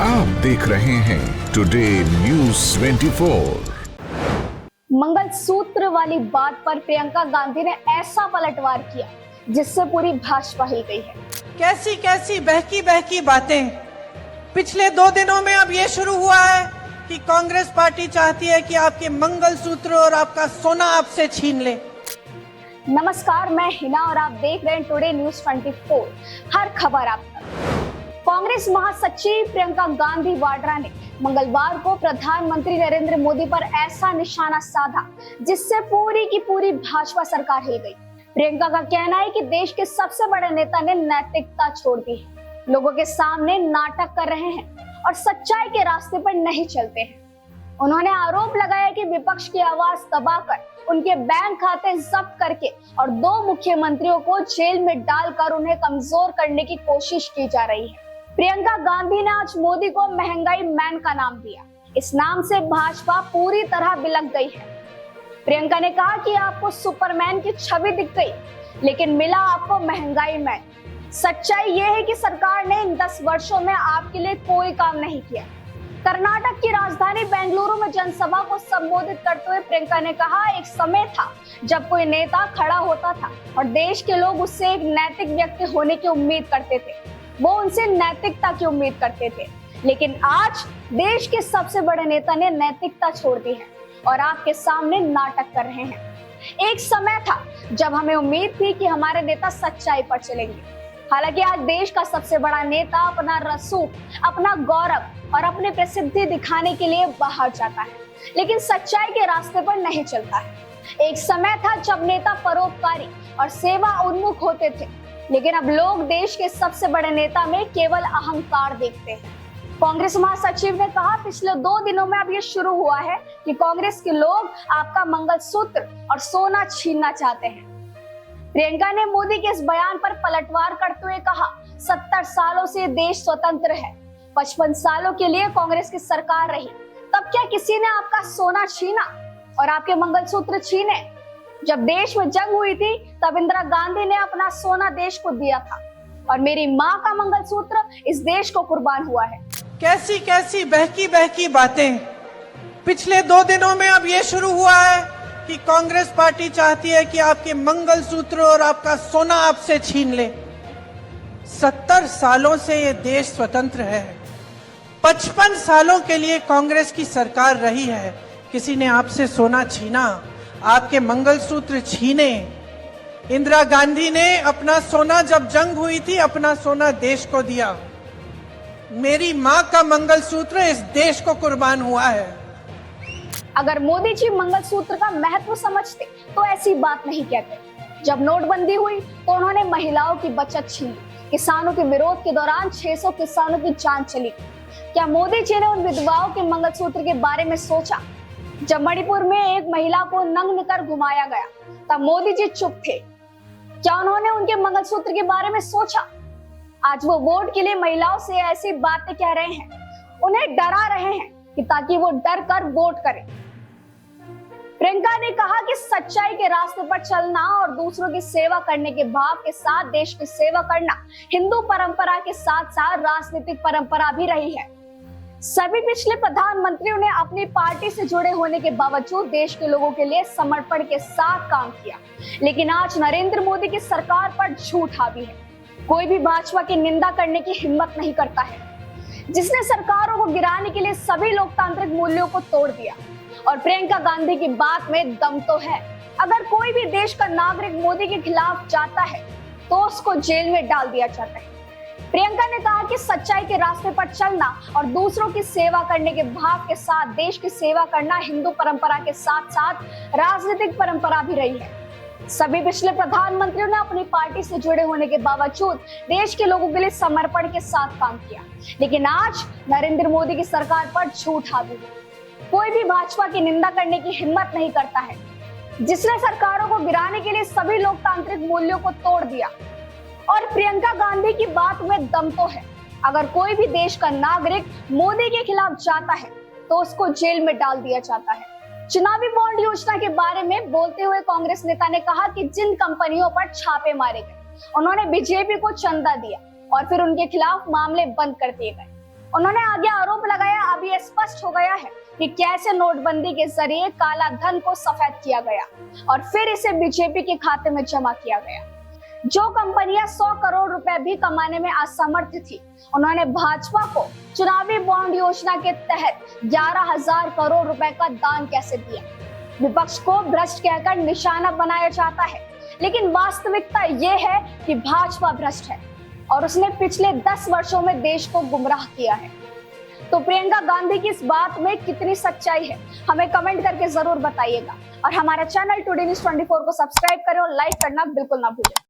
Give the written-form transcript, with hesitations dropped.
आप देख रहे हैं टुडे न्यूज़ 24। मंगलसूत्र वाली बात पर प्रियंका गांधी ने ऐसा पलटवार किया जिससे पूरी भाजपा हिल गई है। कैसी कैसी बहकी बहकी बातें। पिछले 2 दिनों में अब ये शुरू हुआ है कि कांग्रेस पार्टी चाहती है कि आपके मंगलसूत्र और आपका सोना आपसे छीन ले। नमस्कार, मैं हिना और आप देख रहे हैं टुडे न्यूज़ 24। हर खबर आप तक। कांग्रेस महासचिव प्रियंका गांधी वाड्रा ने मंगलवार को प्रधानमंत्री नरेंद्र मोदी पर ऐसा निशाना साधा जिससे पूरी की पूरी भाजपा सरकार हिल गई। प्रियंका का कहना है कि देश के सबसे बड़े नेता ने नैतिकता छोड़ दी है, लोगों के सामने नाटक कर रहे हैं और सच्चाई के रास्ते पर नहीं चलते हैं। उन्होंने आरोप लगाया कि विपक्ष की आवाज दबाकर, उनके बैंक खाते जब्त करके और 2 मुख्यमंत्रियों को जेल में डालकर उन्हें कमजोर करने की कोशिश की जा रही है। प्रियंका गांधी ने आज मोदी को महंगाई मैन का नाम दिया। इस नाम से भाजपा पूरी तरह बिलक गई है। प्रियंका ने कहा कि आपको सुपरमैन की छवि दिख गई, लेकिन मिला आपको महंगाई मैन। सच्चाई यह है कि सरकार ने इन 10 वर्षों में आपके लिए कोई काम नहीं किया। कर्नाटक की राजधानी बेंगलुरु में जनसभा को संबोधित करते हुए प्रियंका ने कहा, एक समय था जब कोई नेता खड़ा होता था और देश के लोग उससे एक नैतिक व्यक्ति होने की उम्मीद करते थे, वो उनसे नैतिकता की उम्मीद करते थे। लेकिन आज देश के सबसे बड़े नेता ने नैतिकता छोड़ दी है और आपके सामने नाटक कर रहे हैं। एक समय था जब हमें उम्मीद थी कि हमारे नेता सच्चाई पर चलेंगे। हालांकि आज देश का सबसे बड़ा नेता अपना रसूख, अपना गौरव और अपनी प्रसिद्धि दिखाने के लिए बाहर जाता है, लेकिन सच्चाई के रास्ते पर नहीं चलता है। एक समय था जब नेता परोपकारी और सेवा उन्मुख होते थे, लेकिन अब लोग देश के सबसे बड़े नेता में केवल अहंकार देखते हैं। कांग्रेस महासचिव ने कहा, पिछले 2 दिनों में अब ये शुरू हुआ है कि कांग्रेस के लोग आपका मंगलसूत्र और सोना छीनना चाहते हैं। प्रियंका ने मोदी के इस बयान पर पलटवार करते हुए कहा, 70 सालों से देश स्वतंत्र है, 55 सालों के लिए कांग्रेस की सरकार रही, तब क्या किसी ने आपका सोना छीना और आपके मंगलसूत्र छीने? जब देश में जंग हुई थी तब इंदिरा गांधी ने अपना सोना देश को दिया था और मेरी माँ का मंगलसूत्र इस देश को कुर्बान हुआ है। कैसी कैसी बहकी बहकी बातें। पिछले 2 दिनों में अब ये शुरू हुआ है कि कांग्रेस पार्टी चाहती है कि आपके मंगलसूत्र और आपका सोना आपसे छीन ले। 70 सालों से ये देश स्वतंत्र है, 55 सालों के लिए कांग्रेस की सरकार रही है, किसी ने आपसे सोना छीना, आपके मंगलसूत्र छीने? इंदिरा गांधी ने अपना सोना, जब जंग हुई थी, अपना सोना देश को दिया। मेरी माँ का मंगलसूत्र इस देश को कुर्बान हुआ है। अगर मोदी जी मंगलसूत्र का महत्व समझते तो ऐसी बात नहीं कहते। जब नोटबंदी हुई तो उन्होंने महिलाओं की बचत छीनी, किसानों के विरोध के दौरान 600 किसानों की जान चली। क्या मोदी जी ने उन विधवाओं के मंगलसूत्र के बारे में सोचा? जब मणिपुर में एक महिला को नग्न कर घुमाया गया तब मोदी जी चुप थे। क्या उन्होंने उनके मंगलसूत्र के बारे में सोचा? आज वो वोट के लिए महिलाओं से ऐसी बातें कह रहे हैं, उन्हें डरा रहे हैं कि ताकि वो डर कर वोट करें। प्रियंका ने कहा कि सच्चाई के रास्ते पर चलना और दूसरों की सेवा करने के भाव के साथ देश की सेवा करना हिंदू परंपरा के साथ साथ राजनीतिक परंपरा भी रही है। सभी पिछले प्रधानमंत्रियों ने अपनी पार्टी से जुड़े होने के बावजूद देश के लोगों के लिए समर्पण के साथ काम किया, लेकिन आज नरेंद्र मोदी की सरकार पर झूठ हावी है। कोई भी भाजपा की निंदा करने की हिम्मत नहीं करता है, जिसने सरकारों को गिराने के लिए सभी लोकतांत्रिक मूल्यों को तोड़ दिया। और प्रियंका गांधी की बात में दम तो है। अगर कोई भी देश का नागरिक मोदी के खिलाफ जाता है तो उसको जेल में डाल दिया जाता है। प्रियंका ने कहा कि सच्चाई के रास्ते पर चलना और दूसरों की सेवा करने के भाव के साथ देश की सेवा करना हिंदू परंपरा के साथ साथ राजनीतिक परंपरा भी रही है। सभी पिछले प्रधानमंत्रियों ने अपनी पार्टी से जुड़े होने के बावजूद देश के लोगों के लिए समर्पण के साथ काम किया, लेकिन आज नरेंद्र मोदी की सरकार पर झूठ हावी है। कोई भी भाजपा की निंदा करने की हिम्मत नहीं करता है, जिसने सरकारों को गिराने के लिए सभी लोकतांत्रिक मूल्यों को तोड़ दिया। और प्रियंका गांधी की बात में दम तो है। अगर कोई भी देश का नागरिक मोदी के खिलाफ जाता है तो उसको जेल में डाल दिया जाता है। चुनावी बॉन्ड योजना के बारे में बोलते हुए कांग्रेस नेता ने कहा कि जिन कंपनियों पर छापे मारे गए, उन्होंने बीजेपी को चंदा दिया और फिर उनके खिलाफ मामले बंद कर दिए गए। उन्होंने आगे आरोप लगाया, अब ये स्पष्ट हो गया है कि कैसे नोटबंदी के जरिए काला धन को सफेद किया गया और फिर इसे बीजेपी के खाते में जमा किया गया। जो कंपनियां 100 करोड़ रुपए भी कमाने में असमर्थ थी, उन्होंने भाजपा को चुनावी बॉन्ड योजना के तहत 11,000 करोड़ रुपए का दान कैसे दिया। विपक्ष को भ्रष्ट कहकर निशाना बनाया जाता है, लेकिन वास्तविकता ये है कि भाजपा भ्रष्ट है और उसने पिछले 10 वर्षों में देश को गुमराह किया है। तो प्रियंका गांधी की इस बात में कितनी सच्चाई है, हमें कमेंट करके जरूर बताइएगा और हमारा चैनल टुडे न्यूज़ 24 को सब्सक्राइब करें और लाइक करना बिल्कुल ना भूलें।